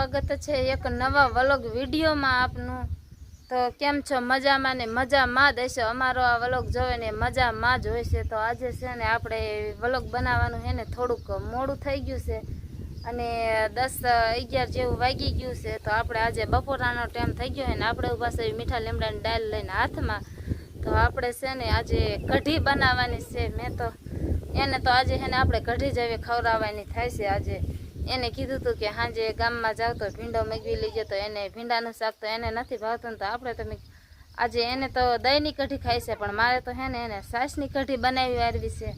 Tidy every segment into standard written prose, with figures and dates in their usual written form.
સ્વાગત છે એક નવા વ્લોગ વિડીયોમાં આપનું। તો કેમ છો? મજામાં ને મજામાં જ હશો। અમારો આ વ્લોગ જોવે ને મજામાં જ હોય છે। તો આજે છે ને આપણે વ્લોગ બનાવવાનું છે ને થોડુંક મોડું થઈ ગયું છે અને 10-11 જેવું વાગી ગયું છે। તો આપણે આજે બપોરાનો ટાઈમ થઈ ગયો છે ને આપણે ઉભા છે મીઠા લીમડાની ડાળ લઈને હાથમાં। તો આપણે છે ને આજે કઢી બનાવવાની છે। મેં તો એને તો આજે છે ને આપણે કઢી જેવી ખવડાવવાની થાય છે। આજે એને કીધું હતું કે સાંજે ગામમાં જાવ તો ભીંડો મેળવી લેજો। તો એને ભીંડાનું શાક તો એને નથી ભાવતું ને, તો આપણે તો આજે એને તો દહીંની કઢી ખાઈ છે, પણ મારે તો છે ને એને છાશની કઢી બનાવી આવી છે।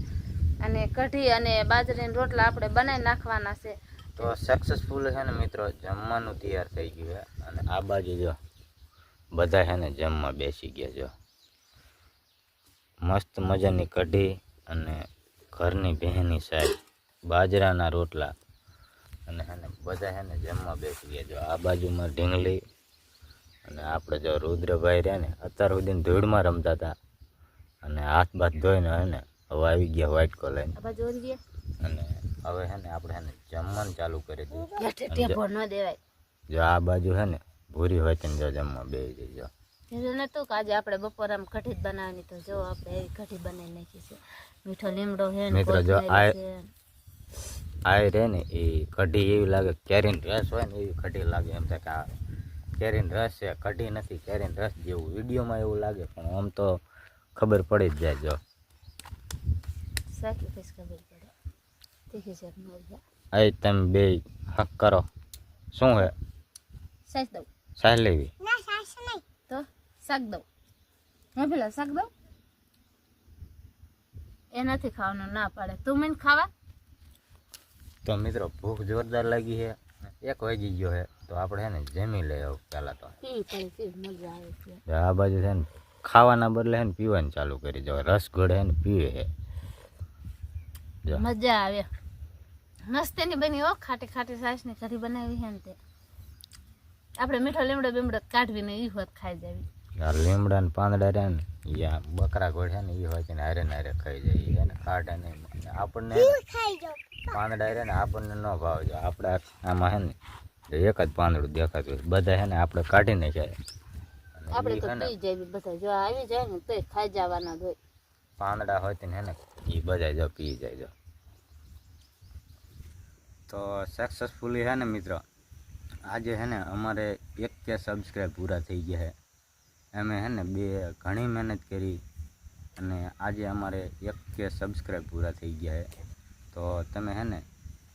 અને કઢી અને બાજરીના રોટલા આપણે બનાવી નાખવાના છે। તો સક્સેસફુલ છે ને મિત્રો, જમવાનું તૈયાર થઈ ગયું છે અને આ બાજુ જો બધા છે ને જમવા બેસી ગયા। જો મસ્ત મજાની કઢી અને ઘરની બહેની શાક, બાજરાના રોટલા અને છે ને બધા છે ને જમવા બેસી ગયા। જો આ બાજુમાં ઢીંગલી અને આપણે જો રુદ્રભાઈ રહ્યા ને અત્યાર સુધી ધૂળમાં રમતા હતા અને હાથ બાથ ધોઈને હે ને હવે આવી ગયા વ્હાઈટ કોલર અને હવે છે ને આપણે છે ને જમવાનું ચાલુ કરી દીધું। જો આ બાજુ છે ને ભૂરી હોય ને જો જમવા બેસી જજો। નતું કે આજે આપણે બપોરામાં કઢી જ બનાવવાની, તો જો આપણે એવી કઢી બનાવી નાખી છે। મીઠો લીમડો છે ને મિત્રો જો આ રે ને એ કઢી એવી લાગે કેરીનો રસ હોય ને એવી કઢી લાગે। એમ થાય કે આ કેરીનો રસ છે, કઢી નથી, કેરીનો રસ જેવું વિડીયોમાં એવું લાગે, પણ આમ તો ખબર પડી જ જાય। જો સાચી કઈ ખબર પડે તીખી છે મજા। આ તમે બે હક કરો, શું હે સાસ દઉં? સાસ લેવી? ના સાસ નહીં તો શાક દઉં। હા પેલા શાક દઉં? એ નથી ખાવાનું, ના પાડે। તું મને ખાવા? તો મિત્રો ભૂખ જોરદાર લાગી છે, 1 વાગી ગયો છે, તો આપણે છે ને જમી લઈએ પહેલાં તો। મજા આવે છે। આ બાજુ છે ને ખાવાના બદલે છે ને પીવાનું ચાલુ કરી દો, રસ ઘોડે છે ને પીવે છે। મજા આવે મસ્તીની બની હો, ખાટી ખાટી છાશની કઢી બનાવી છે ને તે આપણે મીઠો લીમડો બીમડો કાઢવીને એ હોત ખાઈ જાવી। આ લીમડા ને પાંદડા રહ્યા ને યા બકરા ગોળ છે ને એ હોય છે ને હારે હારે ખાઈ જાય છે ને, કાઢે નહીં આપણને પાંદડા રહ્યા ને આપણને ન ભાવે। જો આપણે આમાં છે ને એક જ પાંદડું દેખાતું હોય, બધા છે ને આપણે કાઢી નાખ્યા આપણે તો પી જાય બધા, જો આવી જાય ને તો ખાઈ જવાના હોય। પાંદડા હોય ને એ બધા જો પી જાય। જો તો સક્સેસફુલી છે ને મિત્રો આજે છે ને અમારે 1K સબસ્ક્રાઈબ પૂરા થઈ ગયા છે। અમે છે ને ઘણી મહેનત કરી અને આજે અમારે 1K સબસ્ક્રાઈબ પૂરા થઈ ગયા છે। તો તમે છે ને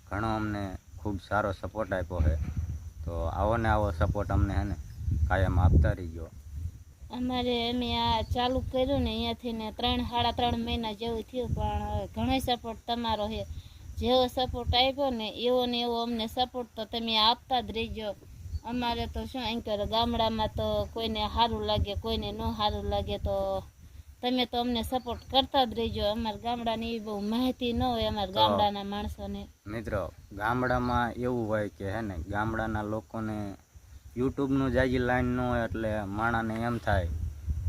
ઘણો અમને ખૂબ સારો સપોર્ટ આપ્યો છે, તો આવો ને આવો સપોર્ટ અમને છે ને કાયમ આપતા રહીજો। અમે આ ચાલુ કર્યું ને અહીંયાથી ને 3-3.5 મહિના જેવું થયું, પણ ઘણો સપોર્ટ તમારો છે। જેવો સપોર્ટ આપ્યો ને એવો અમને સપોર્ટ તો તમે આપતા જ રહીજો। અમારે તો શું અહીં કરે ગામડામાં તો કોઈને સારું લાગે, કોઈને ન સારું લાગે, તો તમે તો અમને સપોર્ટ કરતા જ રહીજો। અમારા ગામડાની એવી બહુ માહિતી ન હોય અમારા ગામડાના માણસોને। મિત્રો ગામડામાં એવું હોય કે હે ને ગામડાના લોકોને યુટ્યુબનું જાજી લાઈન ન હોય, એટલે માણાને એમ થાય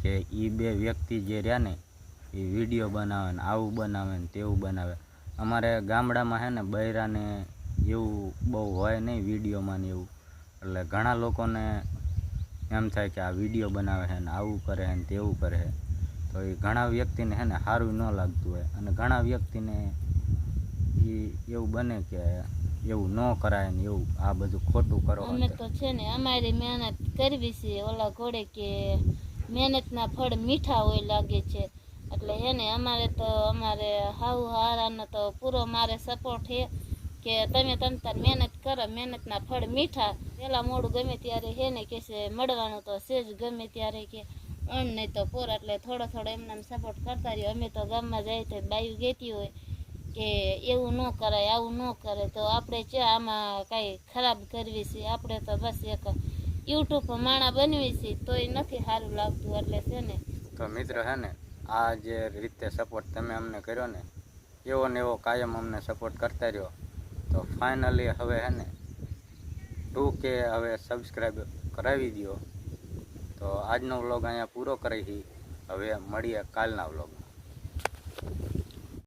કે એ બે વ્યક્તિ જે રહ્યા ને એ વિડીયો બનાવે ને આવું બનાવે ને તેવું બનાવે। અમારે ગામડામાં હે ને બૈરાને એવું બહુ હોય નહીં વિડીયોમાં ને એવું, એટલે ઘણા લોકોને એમ થાય કે આ વિડીયો બનાવે છે ને આવું કરે છે ને તેવું કરે છે, તો એ ઘણા વ્યક્તિને હે ને સારું ન લાગતું હોય અને ઘણા વ્યક્તિને એ એવું બને કે એવું ન કરાય ને એવું આ બધું ખોટું કરો। અમે તો છે ને અમારી મહેનત કરવી છે, ઓલા ઘોડે કે મહેનતના ફળ મીઠા હોય લાગે છે, એટલે હે ને અમારે હાવ હારાનો તો પૂરો મારે સપોર્ટ છે કે તમે તાર મહેનત કરો, મહેનતના ફળ મીઠા। પહેલાં મોડું ગમે ત્યારે હે ને કે છે મળવાનું તો સેજ ગમે ત્યારે કે અણ નહીં તો પોર, એટલે થોડો એમને સપોર્ટ કરતા રહ્યો। અમે તો ગામમાં જાય તો બાયું કહેતી હોય કે એવું ન કરાય, આવું ન કરે, તો આપણે છે આમાં કાંઈ ખરાબ કરવી છે? આપણે તો બસ એક યુટ્યુબ માણા બનવી છે, તોય નથી સારું લાગતું, એટલે છે ને। તો મિત્રો છે ને આ જે રીતે સપોર્ટ તમે અમને કર્યો ને એવો કાયમ અમને સપોર્ટ કરતા રહ્યો। તો ફાઇનલી હવે છે ને 2K હવે સબસ્ક્રાઈબ કરાવી દો। તો આજનો વ્લોગ અહીંયા પૂરો કરી, હવે મળીએ કાલના વ્લોગમાં।